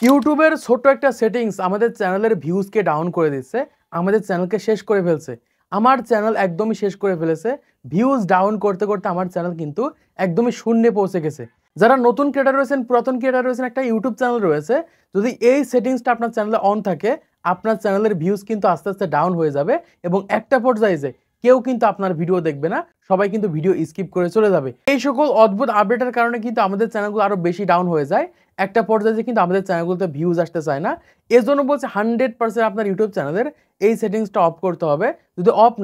ইউটিউবের ছোট্ট একটা সেটিংস আমাদের চ্যানেলের ভিউজকে ডাউন করে দিচ্ছে, আমাদের চ্যানেলকে শেষ করে ফেলছে। আমার চ্যানেল একদমই শেষ করে ফেলেছে। ভিউজ ডাউন করতে করতে আমার চ্যানেল কিন্তু একদমই শূন্যে পৌঁছে গেছে। যারা নতুন ক্রিয়েটার রয়েছেন, পুরাতন ক্রিয়েটার রয়েছেন, একটা ইউটিউব চ্যানেল রয়েছে, যদি এই সেটিংসটা আপনার চ্যানেলে অন থাকে, আপনার চ্যানেলের ভিউজ কিন্তু আস্তে আস্তে ডাউন হয়ে যাবে এবং একটা পর্যায়ে যে কেউ কিন্তু আপনার ভিডিও দেখবে না, সবাই কিন্তু ভিডিও স্কিপ করে চলে যাবে। এই সকল অদ্ভুত আপডেটের কারণে কিন্তু আমাদের চ্যানেলগুলো আরো বেশি ডাউন হয়ে যায়। একটা পর্যায়ে কিন্তু আমাদের চ্যানেলগুলোতে ভিউজ আসতে চায় না। এর জন্য বলছে 100% আপনার ইউটিউব চ্যানেলের এই সেটিংসটা অফ করতে হবে। যদি অফ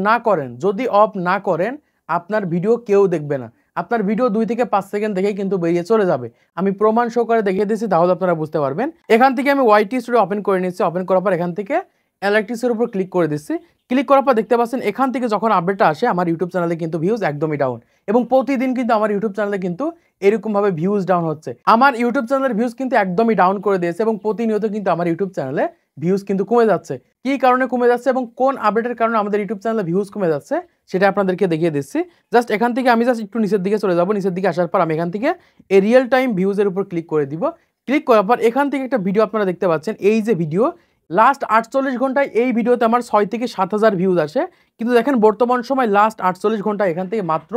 না করেন আপনার ভিডিও কেউ দেখবে না। আপনার ভিডিও 2 থেকে 5 সেকেন্ড দেখেই কিন্তু বেরিয়ে চলে যাবে। আমি প্রমাণ সহকারে দেখিয়ে দিচ্ছি, তাহলে আপনারা বুঝতে পারবেন। এখান থেকে আমি ওয়াইটি স্টুডিও ওপেন করে নিচ্ছি। ওপেন করার পর এখান থেকে অ্যানালিটিক্সের উপর ক্লিক করে দিচ্ছি। ক্লিক করার পর দেখতে পাচ্ছেন এখান থেকে যখন আপডেটটা আসে আমার ইউটিউব চ্যানেলে কিন্তু ভিউজ একদমই ডাউন, এবং প্রতিদিন কিন্তু আমার ইউটিউব চ্যানেলে কিন্তু এরকমভাবে ভিউজ ডাউন হচ্ছে। আমার ইউটিউব চ্যানেলের ভিউজ কিন্তু একদমই ডাউন করে দিয়েছে এবং প্রতিনিয়ত কিন্তু আমার ইউটিউব চ্যানেলে ভিউজ কিন্তু কমে যাচ্ছে। কী কারণে কমে যাচ্ছে এবং কোন আপডেটের কারণে আমাদের ইউটিউব চ্যানেলে ভিউজ কমে যাচ্ছে সেটা আপনাদেরকে দেখিয়ে দিচ্ছি। জাস্ট এখান থেকে আমি জাস্ট একটু নিচের দিকে চলে যাব। নিচের দিকে আসার পর আমি এখান থেকে এই রিয়েল টাইম ভিউজের উপর ক্লিক করে দিব। ক্লিক করার পর এখান থেকে একটা ভিডিও আপনারা দেখতে পাচ্ছেন, এই যে ভিডিও, লাস্ট 48 ঘন্টায় এই ভিডিওতে আমার 6 থেকে 7,000 ভিউজ আসে। কিন্তু দেখেন বর্তমান সময় লাস্ট 48 ঘন্টায় এখান থেকে মাত্র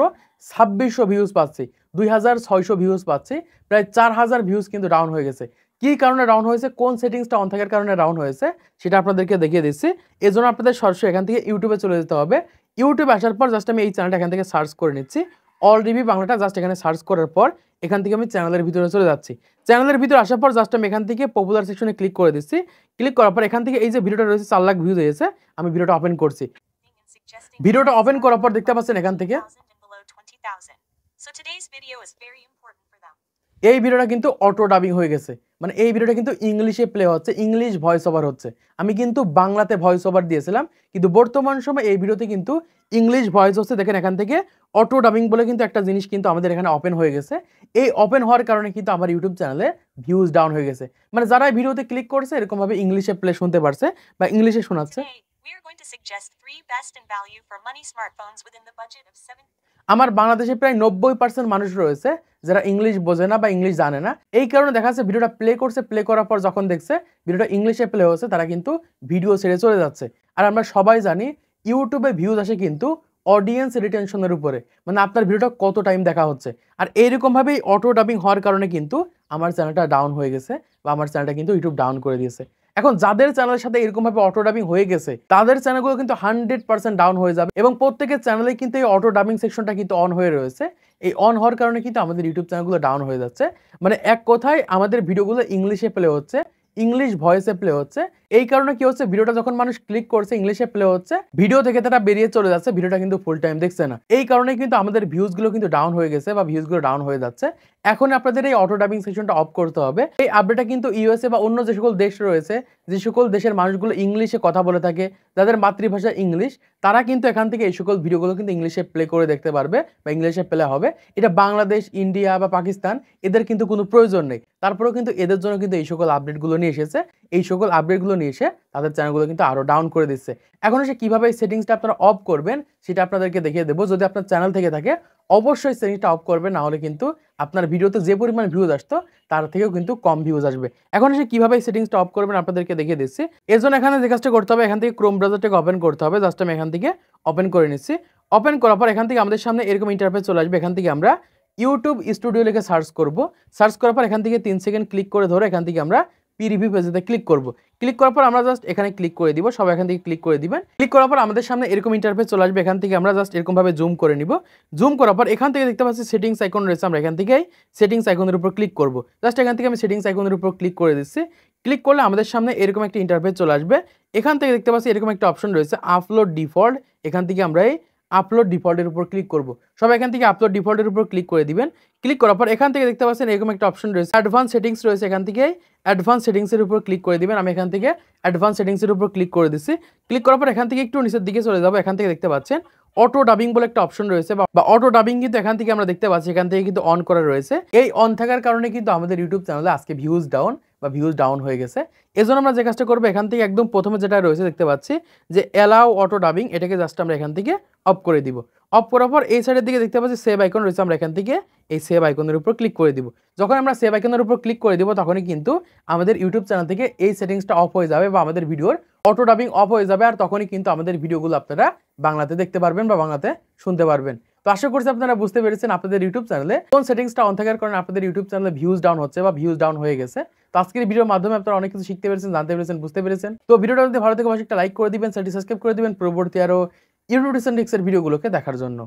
2600 ভিউজ পাচ্ছি, 2600 ভিউজ পাচ্ছি, প্রায় 4000 ভিউজ কিন্তু ডাউন হয়ে গেছে। কী কারণে ডাউন হয়েছে, কোন সেটিংসটা অন থাকার কারণে ডাউন হয়েছে সেটা আপনাদেরকে দেখিয়ে দিচ্ছি। এর জন্য আপনাদের সরাসরি এখান থেকে ইউটিউবে চলে যেতে হবে। ইউটিউবে আসার পর জাস্ট আমি এই চ্যানেলটা এখান থেকে সার্চ করে নিচ্ছি, অল রিভিউ বাংলাটা। জাস্ট এখানে সার্চ করার পর এখান থেকে আমি চ্যানেলের ভিতরে চলে যাচ্ছি। চ্যানেলের ভিতরে আসার পর জাস্ট আমি এখান থেকে পপুলার সেকশনে ক্লিক করে দিচ্ছি। ক্লিক করার পর এখান থেকে এই যে ভিডিওটা রয়েছে 4 লাখ ভিউজ হয়েছে, আমি ভিডিওটা ওপেন করছি। ভিডিওটা ওপেন করার পর দেখতে পাচ্ছেন এখান থেকে এই ভিডিওটা কিন্তু অটো ডাবিং হয়ে গেছে, মানে এই ভিডিওটা কিন্তু ইংলিশে প্লে হচ্ছে, ইংলিশ ভয়েস ওভার হচ্ছে। আমি কিন্তু বাংলাতে ভয়েস ওভার দিয়েছিলাম, কিন্তু বর্তমান সময় এই ভিডিওতে কিন্তু ইংলিশ ভয়েস হচ্ছে। দেখেন এখান থেকে অটো ডাবিং বলে কিন্তু একটা জিনিস কিন্তু আমাদের এখানে ওপেন হয়ে গেছে। এই ওপেন হওয়ার কারণে কিন্তু আমার ইউটিউব চ্যানেলে ভিউজ ডাউন হয়ে গেছে। মানে যারা এই ভিডিওতে ক্লিক করছে এরকমভাবে ইংলিশে প্লে শুনতে পারছে বা ইংলিশে শোনাচ্ছে। আমার বাংলাদেশে প্রায় 90% মানুষ রয়েছে যারা ইংলিশ বোঝে না বা ইংলিশ জানে না। এই কারণে দেখা যাচ্ছে ভিডিওটা প্লে করছে, প্লে করার পর যখন দেখছে ভিডিওটা ইংলিশে প্লে হচ্ছে, তারা কিন্তু ভিডিও ছেড়ে চলে যাচ্ছে। আর আমরা সবাই জানি ইউটিউবে ভিউজ আসে কিন্তু অডিয়েন্স রিটেনশনের উপরে, মানে আপনার ভিডিওটা কত টাইম দেখা হচ্ছে। আর এইরকমভাবেই অটো ডাবিং হওয়ার কারণে কিন্তু আমার চ্যানেলটা ডাউন হয়ে গেছে বা আমার চ্যানেলটা কিন্তু ইউটিউব ডাউন করে দিয়েছে। এখন যাদের চ্যানেলের সাথে এরকমভাবে অটো ডাবিং হয়ে গেছে তাদের চ্যানেলগুলো কিন্তু 100% ডাউন হয়ে যাবে, এবং প্রত্যেকের চ্যানেলে কিন্তু এই অটো ডাবিং সেকশনটা কিন্তু অন হয়ে রয়েছে। এই অন হওয়ার কারণে কিন্তু আমাদের ইউটিউব চ্যানেলগুলো ডাউন হয়ে যাচ্ছে। মানে এক কথায় আমাদের ভিডিওগুলো ইংলিশে প্লে হচ্ছে, ইংলিশ ভয়েসে প্লে হচ্ছে। এই কারণে কি হচ্ছে, ভিডিওটা যখন মানুষ ক্লিক করছে ইংলিশে প্লে হচ্ছে, ভিডিও থেকে তারা বেরিয়ে চলে যাচ্ছে, ভিডিওটা কিন্তু ফুল টাইম দেখছে না। এই কারণে কিন্তু আমাদের ভিউজগুলো কিন্তু ডাউন হয়ে গেছে বা ভিউজগুলো ডাউন হয়ে যাচ্ছে। এখন আপনাদের এই অটো ডাবিং সেকশনটা অফ করতে হবে। এই আপডেটটা কিন্তু ইউএসএ বা অন্য যে সকল দেশ রয়েছে, যে সকল দেশের মানুষগুলো ইংলিশে কথা বলে থাকে, যাদের মাতৃভাষা ইংলিশ, তারা কিন্তু এখান থেকে এই সকল ভিডিওগুলো কিন্তু ইংলিশে প্লে করে দেখতে পারবে বা ইংলিশে প্লে হবে। এটা বাংলাদেশ, ইন্ডিয়া বা পাকিস্তান এদের কিন্তু কোনো প্রয়োজন নেই। তারপরেও কিন্তু এদের জন্য কিন্তু এই সকল আপডেটগুলো নিয়ে এসেছে। এই সকল আপডেটগুলো নিয়ে এসে তাদের চ্যানেলগুলো কিন্তু আরও ডাউন করে দিচ্ছে। এখন এসে কীভাবে এই সেটিংসটা আপনারা অফ করবেন সেটা আপনাদেরকে দেখিয়ে দেবো। যদি আপনার চ্যানেল থেকে থাকে অবশ্যই সেটিংসটা অফ করবেন, না হলে কিন্তু আপনার ভিডিওতে যে পরিমাণ ভিউজ আসতো তার থেকেও কিন্তু কম ভিউজ আসবে। এখন এসে কীভাবে এই সেটিংসটা অফ করবেন আপনাদেরকে দেখিয়ে দিচ্ছি। এর জন্য এখানে যে কাজটা করতে হবে, এখান থেকে ক্রোম ব্রাউজারটাকে ওপেন করতে হবে। জাস্ট আমি এখান থেকে ওপেন করে নিচ্ছি। ওপেন করার পর এখান থেকে আমাদের সামনে এরকম ইন্টারফেস চলে আসবে। এখান থেকে আমরা ইউটিউব স্টুডিও লিখে সার্চ করব। সার্চ করার পর এখান থেকে 3 সেকেন্ড ক্লিক করে ধরে এখান থেকে আমরা প্রিভিউ পেজেতে ক্লিক করব। ক্লিক করার পর আমরা জাস্ট এখানে ক্লিক করে দিব। সবাই এখান থেকে ক্লিক করে দিবেন। ক্লিক করার পর আমাদের সামনে এরকম ইন্টারফেস চলে আসবে। এখান থেকে আমরা জাস্ট এরকমভাবে জুম করে নিব। জুম করার পর এখান থেকে দেখতে পাচ্ছি সেটিংস আইকন রয়েছে, আমরা এখান থেকে সেটিংস আইকনের উপর ক্লিক করব। জাস্ট এখান থেকে আমি সেটিংস আইকনের উপর ক্লিক করে দিচ্ছি। ক্লিক করলে আমাদের সামনে এরকম একটা ইন্টারফেস চলে আসবে। এখান থেকে দেখতে পাচ্ছি এরকম একটা অপশন রয়েছে আপলোড ডিফল্ট। এখান থেকে আমরা এই আপলোড ডিফল্টের উপর ক্লিক করব। সবাই এখান থেকে আপলোড ডিফল্টের উপর ক্লিক করে দিবেন। ক্লিক করার পর এখান থেকে দেখতে পাচ্ছেন এরকম একটা অপশন রয়েছে অ্যাডভান্স সেটিংস রয়েছে। এখান থেকে অ্যাডভান্স সেটিংসের উপর ক্লিক করে দিবেন। আমি এখান থেকে অ্যাডভান্স সেটিংসের উপর ক্লিক করে দিচ্ছি। ক্লিক করার পর এখান থেকে একটু নিচের দিকে চলে যাবো। এখান থেকে দেখতে পাচ্ছেন অটো ডাবিং বলে একটা অপশন রয়েছে বা অটো ডাবিং কিন্তু এখান থেকে আমরা দেখতে পাচ্ছি এখান থেকে কিন্তু অন করা রয়েছে। এই অন থাকার কারণে কিন্তু আমাদের ইউটিউব চ্যানেলে আজকে ভিউজ ডাউন বা ভিউজ ডাউন হয়ে গেছে। এজন্য আমরা যে কাজটা করব, এখান থেকে একদম প্রথমে যেটা রয়েছে দেখতে পাচ্ছি যে অ্যালাউ অটো ডাবিং, এটাকে জাস্ট আমরা এখান থেকে অফ করে দিব। অফ করার পর এই সাইডের দিকে দেখতে পাচ্ছি সেভ আইকন রয়েছে, আমরা এখান থেকে এই সেভ আইকনের উপর ক্লিক করে দিব। যখন আমরা সেভ আইকনের উপর ক্লিক করে দিব তখনই কিন্তু আমাদের ইউটিউব চ্যানেল থেকে এই সেটিংসটা অফ হয়ে যাবে বা আমাদের ভিডিওর অটো ডাবিং অফ হয়ে যাবে, আর তখনই কিন্তু আমাদের ভিডিওগুলো আপনারা বাংলাতে দেখতে পারবেন বা বাংলাতে শুনতে পারবেন। তো আশা করছি আপনারা বুঝতে পেরেছেন আপনাদের ইউটিউব চ্যানেলে কোন সেটিংসটা অন থাকার কারণে আপনাদের ইউটিউব চ্যানেলে ভিউজ ডাউন হচ্ছে বা ভিউজ ডাউন হয়ে গেছে। তো আজকের ভিডিওর মাধ্যমে আপনারা অনেক কিছু শিখতে পেরেছেন, জানতে পেরেছেন, বুঝতে পেরেছেন। তো ভিডিওটা যদি ভালো থেকে অবশ্যই একটা লাইক করে দিবেন, চ্যানেলটি সাবস্ক্রাইব করে দিবেন পরবর্তী আরো ইউটিউব টিপস এর ভিডিওগুলোকে দেখার জন্য।